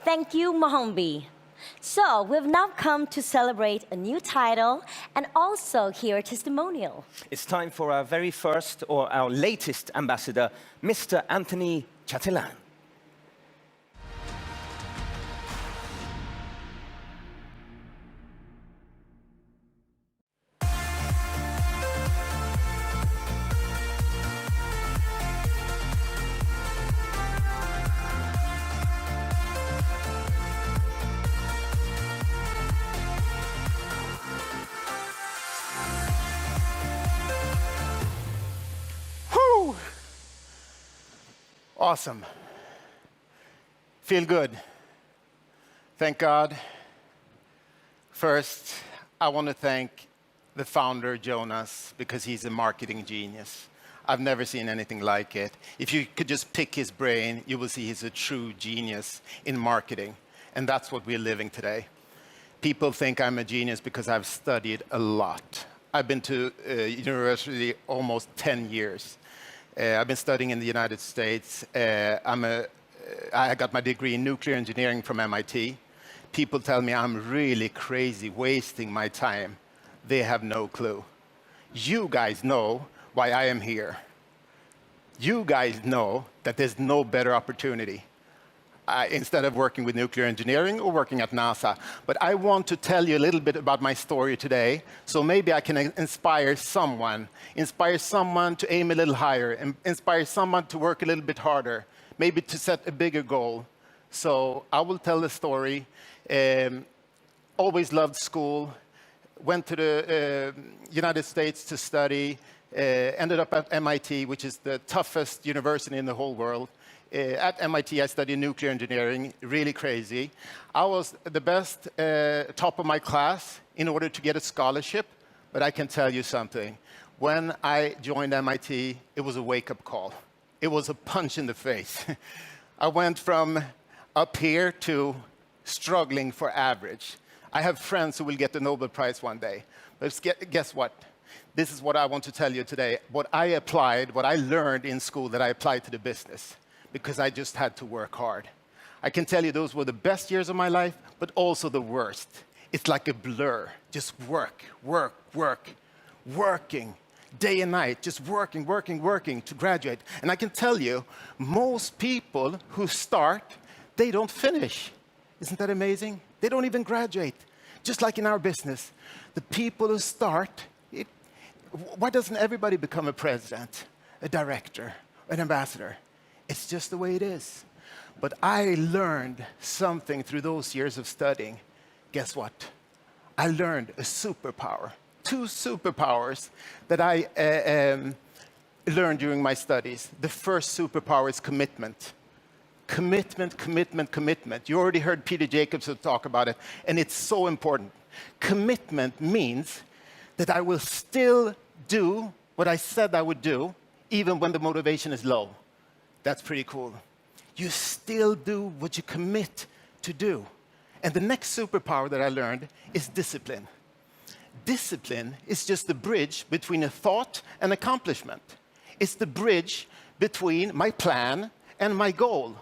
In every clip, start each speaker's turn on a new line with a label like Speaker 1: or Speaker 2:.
Speaker 1: Thank you, Mohombi. So, we've now come to celebrate a new title and also hear a testimonial.
Speaker 2: It's time for our very first, or our latest ambassador, Mr. Anthony Chatelain.
Speaker 3: Awesome. Feel good. Thank God. First, I want to thank the founder, Jonas, because he's a marketing genius. I've never seen anything like it. If you could just pick his brain, you will see he's a true genius in marketing. And that's what we're living today. People think I'm a genius because I've studied a lot. I've been to university almost 10 years. I've been studying in the United States. I got my degree in nuclear engineering from MIT. People tell me I'm really crazy, wasting my time. They have no clue. You guys know why I am here. You guys know that there's no better opportunity instead of working with nuclear engineering or working at NASA. But I want to tell you a little bit about my story today, so maybe I can inspire someone to aim a little higher, and inspire someone to work a little bit harder, maybe to set a bigger goal. So I will tell the story. Always loved school, went to the United States to study, ended up at MIT, which is the toughest university in the whole world. At MIT, I studied nuclear engineering, really crazy. I was the best top of my class in order to get a scholarship, but I can tell you something. When I joined MIT, it was a wake-up call. It was a punch in the face. I went from up here to struggling for average. I have friends who will get the Nobel Prize one day. But guess what? This is what I want to tell you today. What I applied, what I learned in school that I applied to the business, because I just had to work hard. I can tell you those were the best years of my life, but also the worst. It's like a blur. Just work, work, work, working, day and night, just working, working, working to graduate. And I can tell you, most people who start, they don't finish. Isn't that amazing? They don't even graduate. Just like in our business, the people who start, why doesn't everybody become a president, a director, an ambassador? It's just the way it is. But I learned something through those years of studying. Guess what? I learned a superpower, 2 superpowers that I learned during my studies. The first superpower is commitment. Commitment, commitment, commitment. You already heard Peter Jacobson talk about it, and it's so important. Commitment means that I will still do what I said I would do, even when the motivation is low. That's pretty cool. You still do what you commit to do. And the next superpower that I learned is discipline. Discipline is just the bridge between a thought and accomplishment. It's the bridge between my plan and my goal.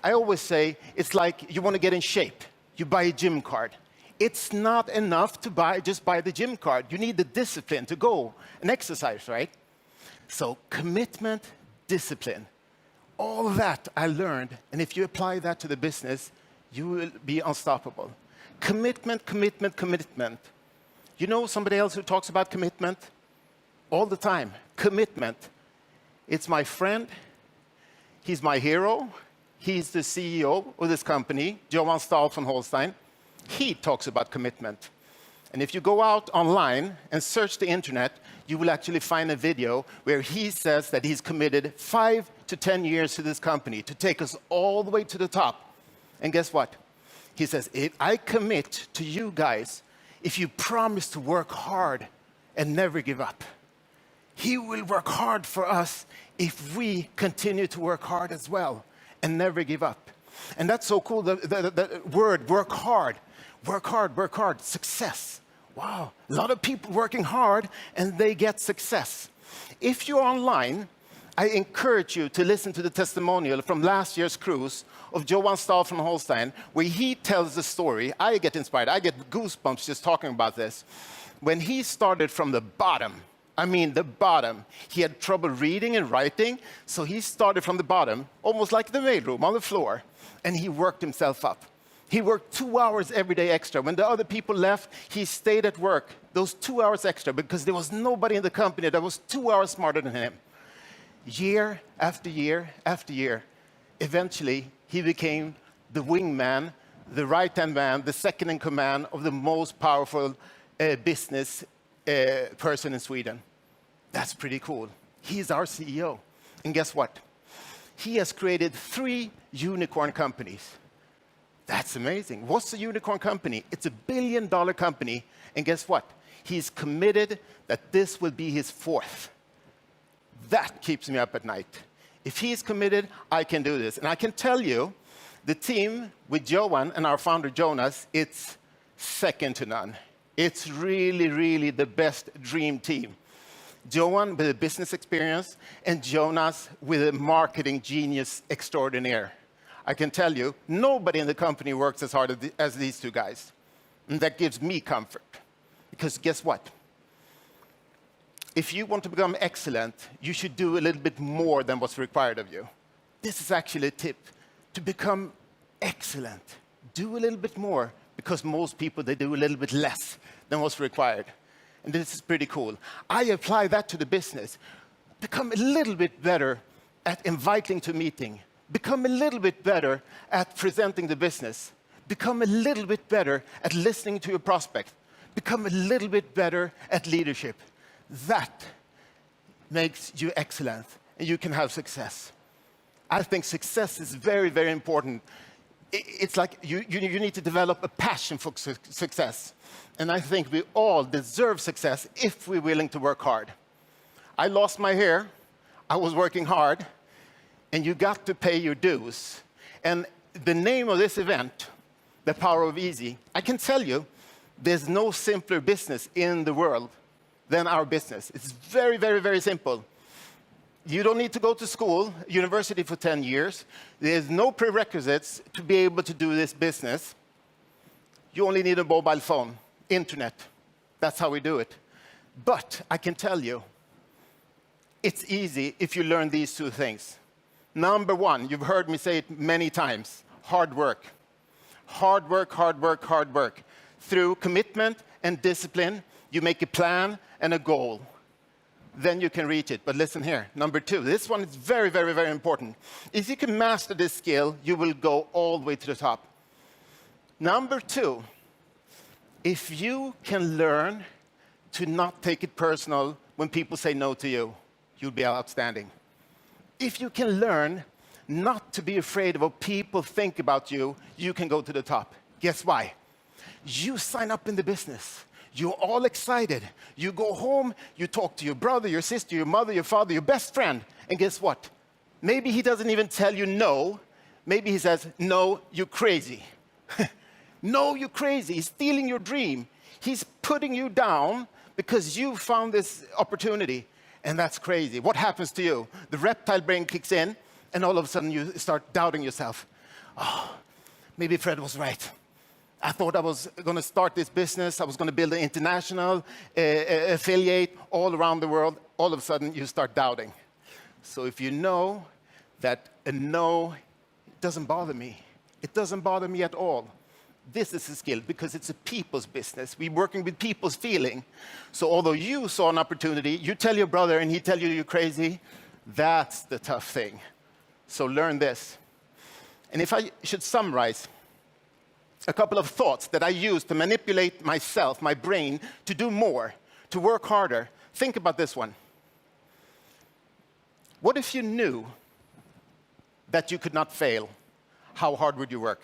Speaker 3: I always say it's like you want to get in shape. You buy a gym card. It's not enough to just buy the gym card. You need the discipline to go and exercise, right? So commitment, discipline. All that I learned, and if you apply that to the business, you will be unstoppable. Commitment, commitment, commitment. You know somebody else who talks about commitment? All the time. Commitment. It's my friend. He's my hero. He's the CEO of this company, Johan Stahl von Holstein. He talks about commitment. And if you go out online and search the internet, you will actually find a video where he says that he's committed 5 to 10 years to this company to take us all the way to the top. And guess what? He says, I commit to you guys if you promise to work hard and never give up. He will work hard for us if we continue to work hard as well and never give up. And that's so cool, the word work hard. Work hard, work hard, success. Wow, a lot of people working hard and they get success. If you're online, I encourage you to listen to the testimonial from last year's cruise of Johan Stahl from Holstein, where he tells the story. I get inspired. I get goosebumps just talking about this. When he started from the bottom, I mean the bottom, he had trouble reading and writing, so he started from the bottom, almost like the mailroom on the floor, and he worked himself up. He worked 2 hours every day extra. When the other people left, he stayed at work those 2 hours extra because there was nobody in the company that was 2 hours smarter than him. Year after year after year, eventually he became the wingman, the right-hand man, the second in command of the most powerful business person in Sweden. That's pretty cool. He's our CEO. And guess what? He has created 3 unicorn companies. That's amazing. What's a unicorn company? It's a $1 billion company. And guess what? He's committed that this will be his 4th. That keeps me up at night. If he's committed, I can do this. And I can tell you, the team with Johan and our founder Jonas, it's second to none. It's really, really the best dream team. Johan with a business experience and Jonas with a marketing genius extraordinaire. I can tell you, nobody in the company works as hard as these 2 guys. And that gives me comfort. Because guess what? If you want to become excellent, you should do a little bit more than what's required of you. This is actually a tip. To become excellent, do a little bit more, because most people, they do a little bit less than what's required. And this is pretty cool. I apply that to the business. Become a little bit better at inviting to a meeting. Become a little bit better at presenting the business. Become a little bit better at listening to your prospect. Become a little bit better at leadership. That makes you excellent, and you can have success. I think success is very, very important. It's like you need to develop a passion for success. And I think we all deserve success if we're willing to work hard. I lost my hair. I was working hard. And you got to pay your dues. And the name of this event, The Power of Easy, I can tell you, there's no simpler business in the world than our business. It's very, very, very simple. You don't need to go to school, university for 10 years. There's no prerequisites to be able to do this business. You only need a mobile phone, internet. That's how we do it. But I can tell you, it's easy if you learn these 2 things. Number 1, you've heard me say it many times, hard work. Hard work, hard work, hard work. Through commitment and discipline, you make a plan and a goal. Then you can reach it. But listen here, number 2. This one is very, very, very important. If you can master this skill, you will go all the way to the top. Number 2, if you can learn to not take it personal when people say no to you, you'll be outstanding. If you can learn not to be afraid of what people think about you, you can go to the top. Guess why? You sign up in the business. You're all excited. You go home, you talk to your brother, your sister, your mother, your father, your best friend. And guess what? Maybe he doesn't even tell you no. Maybe he says, no, you're crazy. No, you're crazy. He's stealing your dream. He's putting you down because you found this opportunity. And that's crazy. What happens to you? The reptile brain kicks in, and all of a sudden you start doubting yourself. Oh, maybe Fred was right. I thought I was going to start this business. I was going to build an international affiliate all around the world. All of a sudden, you start doubting. So if you know that a no doesn't bother me, it doesn't bother me at all. This is a skill because it's a people's business. We're working with people's feeling. So although you saw an opportunity, you tell your brother and he tell you you're crazy, that's the tough thing. So learn this. And if I should summarize a couple of thoughts that I use to manipulate myself, my brain, to do more, to work harder, think about this one. What if you knew that you could not fail? How hard would you work?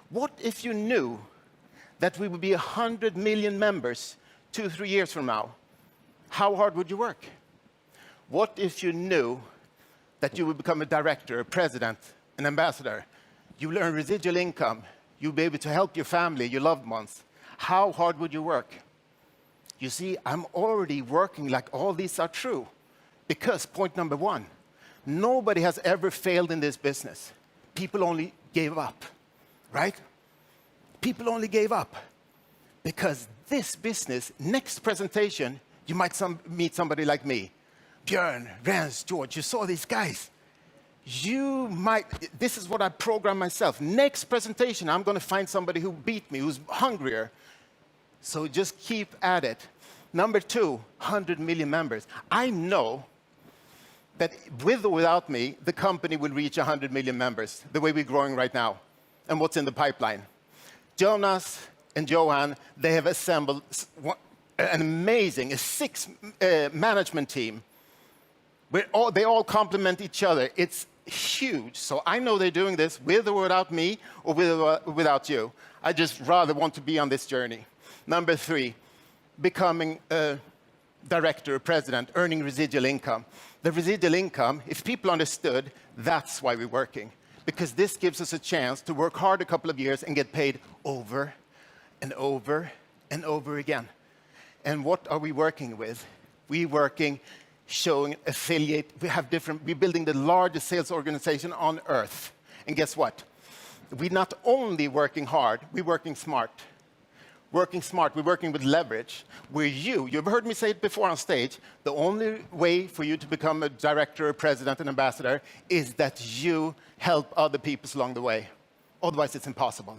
Speaker 3: What if you knew that we would be 100 million members 2-3 years from now? How hard would you work? What if you knew that you would become a director, a president, an ambassador? You learn residual income. You'll be able to help your family, your loved ones. How hard would you work? You see, I'm already working like all these are true. Because point number 1, nobody has ever failed in this business. people only gave up, right? People only gave up because this business, next presentation, you might meet somebody like me. Björn, Rens, George, you saw these guys. You might, this is what I programmed myself. Next presentation, I'm going to find somebody who beat me, who's hungrier. So just keep at it. Number 2, 100 million members. I know that with or without me, the company will reach 100 million members, the way we're growing right now, and what's in the pipeline. Jonas and Johan, they have assembled an amazing, a 6 management team. They all complement each other. It's huge. So I know they're doing this with or without me, or with or without you. I just rather want to be on this journey. Number 3, becoming a director, a president, earning residual income. The residual income, if people understood, that's why we're working. Because this gives us a chance to work hard a couple of years and get paid over and over and over again. And what are we working with? We're working, showing affiliate. We're building the largest sales organization on earth. And guess what? We're not only working hard, we're working smart. Working smart, we're working with leverage, where you've heard me say it before on stage, the only way for you to become a director, a president, an ambassador is that you help other people along the way. Otherwise, it's impossible.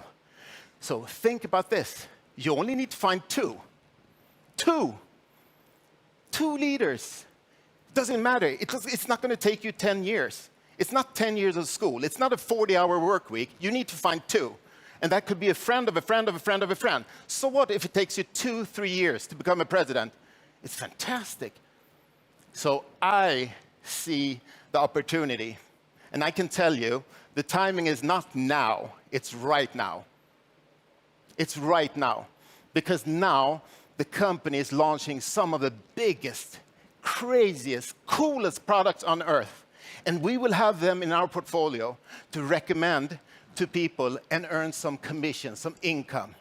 Speaker 3: So think about this. You only need to find 2. 2 leaders. Doesn't matter. It's not going to take you 10 years. It's not 10 years of school. It's not a 40-hour work week. You need to find 2. And that could be a friend of a friend of a friend of a friend. So what if it takes you 2-3 years to become a president? It's fantastic. So I see the opportunity. And I can tell you, the timing is not now. It's right now. It's right now. Because now the company is launching some of the biggest, craziest, coolest products on earth. And we will have them in our portfolio to recommend to people and earn some commission, some income.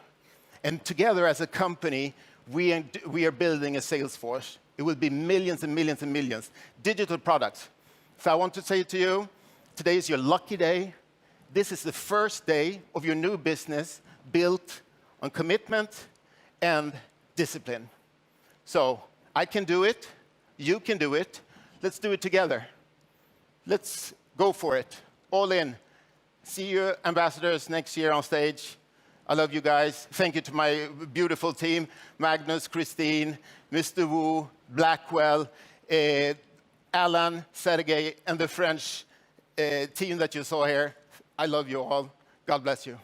Speaker 3: And together as a company, we are building a sales force. It will be millions and millions and millions. Digital products. So I want to say to you, today is your lucky day. This is the first day of your new business built on commitment and discipline. So I can do it. You can do it. Let's do it together. Let's go for it. All in. See you, ambassadors, next year on stage. I love you guys. Thank you to my beautiful team, Magnus, Christine, Mr. Wu, Blackwell, Alan, Sergey, and the French team that you saw here. I love you all. God bless you.